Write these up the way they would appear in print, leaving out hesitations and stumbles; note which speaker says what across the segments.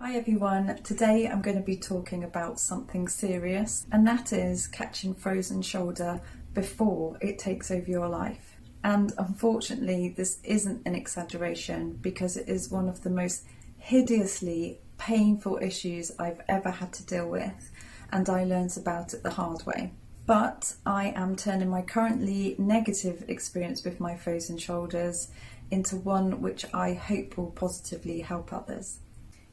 Speaker 1: Hi everyone, today I'm going to be talking about something serious, and that is catching frozen shoulder before it takes over your life. And unfortunately this isn't an exaggeration, because it is one of the most hideously painful issues I've ever had to deal with, and I learned about it the hard way. But I am turning my currently negative experience with my frozen shoulders into one which I hope will positively help others.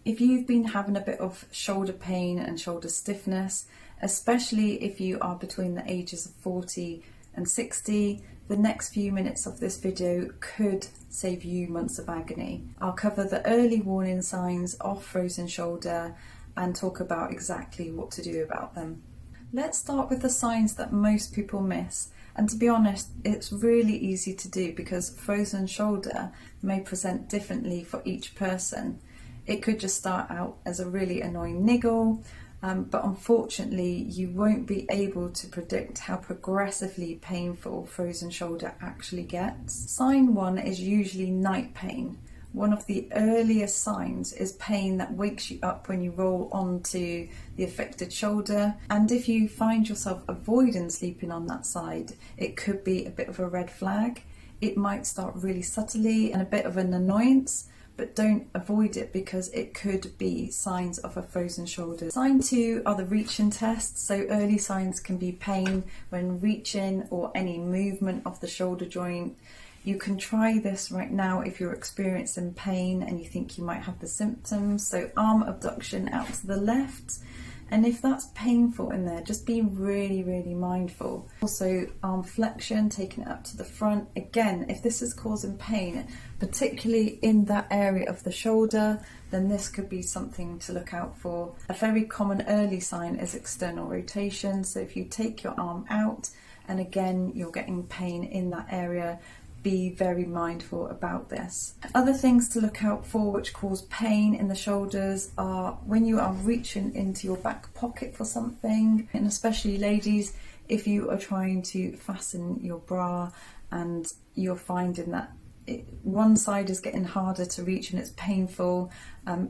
Speaker 1: If you've been having a bit of shoulder pain and shoulder stiffness, especially if you are between the ages of 40 and 60, the next few minutes of this video could save you months of agony. I'll cover the early warning signs of frozen shoulder and talk about exactly what to do about them. Let's start with the signs that most people miss. And to be honest, it's really easy to do because frozen shoulder may present differently for each person. It could just start out as a really annoying niggle, but unfortunately you won't be able to predict how progressively painful frozen shoulder actually gets. Sign 1 is usually night pain. One of the earliest signs is pain that wakes you up when you roll onto the affected shoulder, and if you find yourself avoiding sleeping on that side, it could be a bit of a red flag. It might start really subtly and a bit of an annoyance, but don't avoid it because it could be signs of a frozen shoulder. Sign 2 are the reaching tests. So early signs can be pain when reaching or any movement of the shoulder joint. You can try this right now if you're experiencing pain and you think you might have the symptoms. So arm abduction out to the left. And if that's painful in there, just be really mindful. Also arm flexion, taking it up to the front. Again, if this is causing pain, particularly in that area of the shoulder, then this could be something to look out for. A very common early sign is external rotation. So if you take your arm out and again, you're getting pain in that area, be very mindful about this. Other things to look out for which cause pain in the shoulders are when you are reaching into your back pocket for something, and especially ladies, if you are trying to fasten your bra and you're finding that one side is getting harder to reach and it's painful,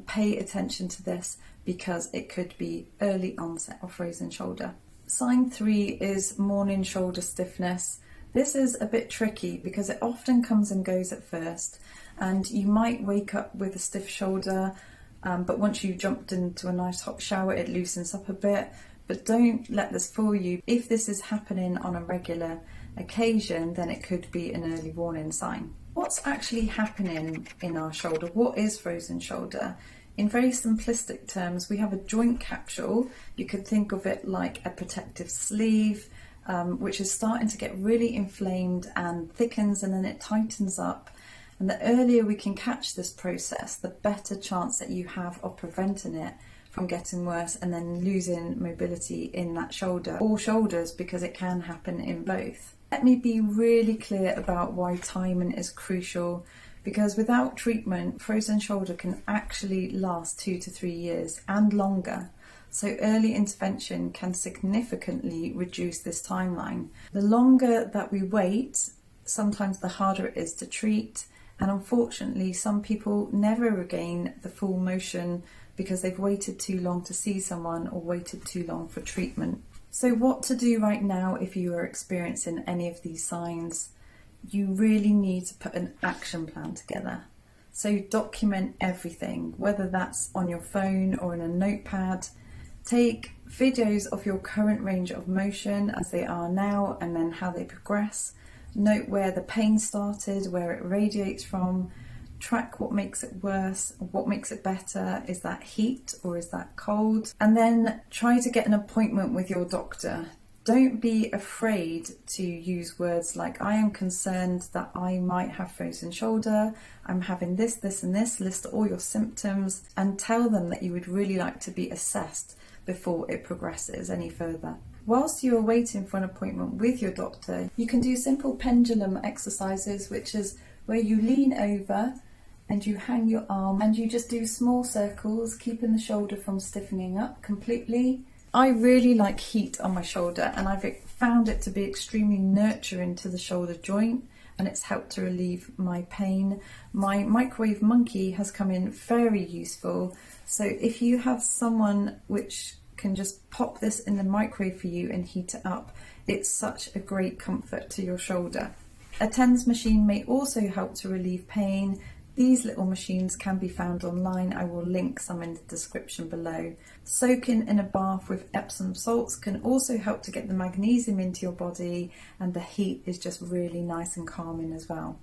Speaker 1: pay attention to this because it could be early onset of frozen shoulder. Sign 3 is morning shoulder stiffness. This is a bit tricky because it often comes and goes at first, and you might wake up with a stiff shoulder, but once you've jumped into a nice hot shower it loosens up a bit. But don't let this fool you. If this is happening on a regular occasion, then it could be an early warning sign. What's actually happening in our shoulder? What is frozen shoulder? In very simplistic terms, we have a joint capsule. You could think of it like a protective sleeve, which is starting to get really inflamed and thickens, and then it tightens up. And the earlier we can catch this process, the better chance that you have of preventing it from getting worse and then losing mobility in that shoulder or shoulders, because it can happen in both. Let me be really clear about why timing is crucial, because without treatment, frozen shoulder can actually last 2 to 3 years and longer. So early intervention can significantly reduce this timeline. The longer that we wait, sometimes the harder it is to treat. And unfortunately, some people never regain the full motion because they've waited too long to see someone or waited too long for treatment. So what to do right now if you are experiencing any of these signs? You really need to put an action plan together. So document everything, whether that's on your phone or in a notepad. Take videos of your current range of motion as they are now and then how they progress. Note where the pain started, where it radiates from. Track what makes it worse, what makes it better. Is that heat or is that cold? And then try to get an appointment with your doctor. Don't be afraid to use words like, I am concerned that I might have frozen shoulder, I'm having this, this and this. List all your symptoms and tell them that you would really like to be assessed before it progresses any further. Whilst you are waiting for an appointment with your doctor, you can do simple pendulum exercises, which is where you lean over and you hang your arm and you just do small circles, keeping the shoulder from stiffening up completely. I really like heat on my shoulder, and I've found it to be extremely nurturing to the shoulder joint and it's helped to relieve my pain. My microwave monkey has come in very useful. So if you have someone which can just pop this in the microwave for you and heat it up, it's such a great comfort to your shoulder. A TENS machine may also help to relieve pain. These little machines can be found online. I will link some in the description below. Soaking in a bath with Epsom salts can also help to get the magnesium into your body, and the heat is just really nice and calming as well.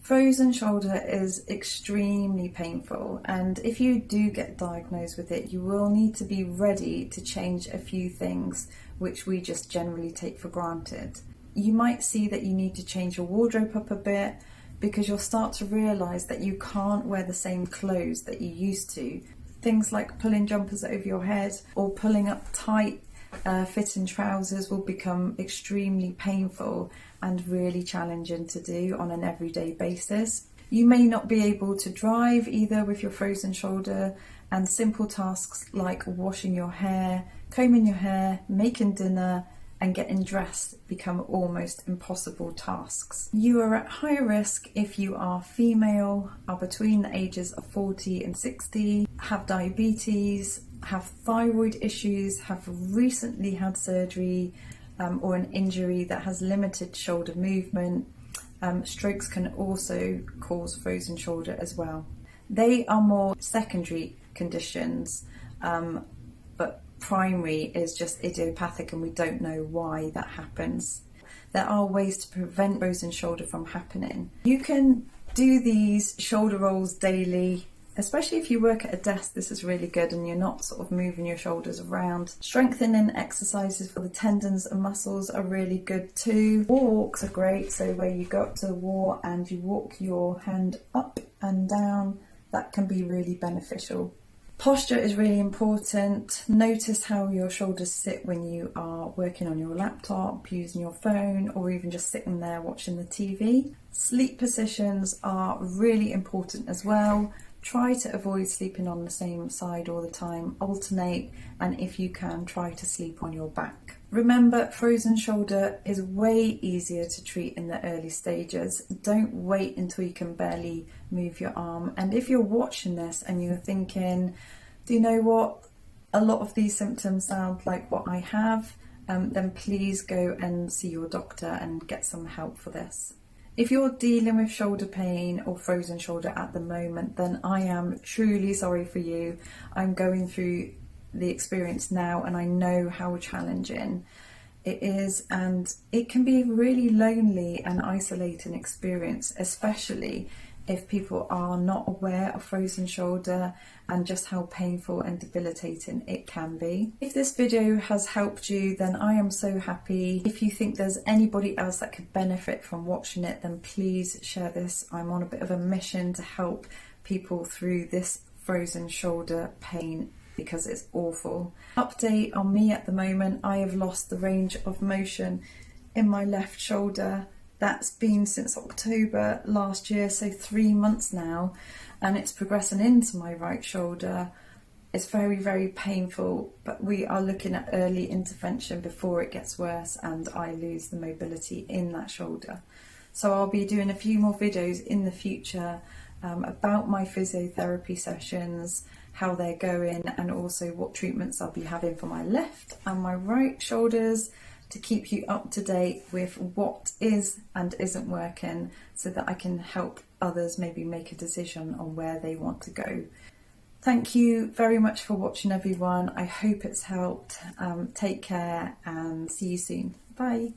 Speaker 1: Frozen shoulder is extremely painful, and if you do get diagnosed with it, you will need to be ready to change a few things which we just generally take for granted. You might see that you need to change your wardrobe up a bit, because you'll start to realise that you can't wear the same clothes that you used to. Things like pulling jumpers over your head or pulling up tight fitting trousers will become extremely painful and really challenging to do on an everyday basis. You may not be able to drive either with your frozen shoulder, and simple tasks like washing your hair, combing your hair, making dinner, and getting dressed become almost impossible tasks. You are at higher risk if you are female, are between the ages of 40 and 60, have diabetes, have thyroid issues, have recently had surgery or an injury that has limited shoulder movement. Strokes can also cause frozen shoulder as well. They are more secondary conditions, but primary is just idiopathic and we don't know why that happens. There are ways to prevent frozen shoulder from happening. You can do these shoulder rolls daily, especially if you work at a desk. This is really good and you're not sort of moving your shoulders around. Strengthening exercises for the tendons and muscles are really good too. Walks are great, so where you go up to the wall and you walk your hand up and down, that can be really beneficial. Posture is really important. Notice how your shoulders sit when you are working on your laptop, using your phone, or even just sitting there watching the TV. Sleep positions are really important as well. Try to avoid sleeping on the same side all the time. Alternate, and if you can, try to sleep on your back. Remember, frozen shoulder is way easier to treat in the early stages. Don't wait until you can barely move your arm. And if you're watching this and you're thinking, do you know what? A lot of these symptoms sound like what I have, then please go and see your doctor and get some help for this. If you're dealing with shoulder pain or frozen shoulder at the moment, then I am truly sorry for you. I'm going through the experience now and I know how challenging it is, and it can be a really lonely and isolating experience, especially if people are not aware of frozen shoulder and just how painful and debilitating it can be. If this video has helped you, then I am so happy. If you think there's anybody else that could benefit from watching it, then please share this. I'm on a bit of a mission to help people through this frozen shoulder pain because it's awful. Update on me at the moment, I have lost the range of motion in my left shoulder. That's been since October last year, so 3 months now, and it's progressing into my right shoulder. It's very, very painful, but we are looking at early intervention before it gets worse and I lose the mobility in that shoulder. So I'll be doing a few more videos in the future about my physiotherapy sessions, how they're going, and also what treatments I'll be having for my left and my right shoulders, to keep you up to date with what is and isn't working, so that I can help others maybe make a decision on where they want to go. Thank you very much for watching, everyone. I hope it's helped. Take care and see you soon. Bye.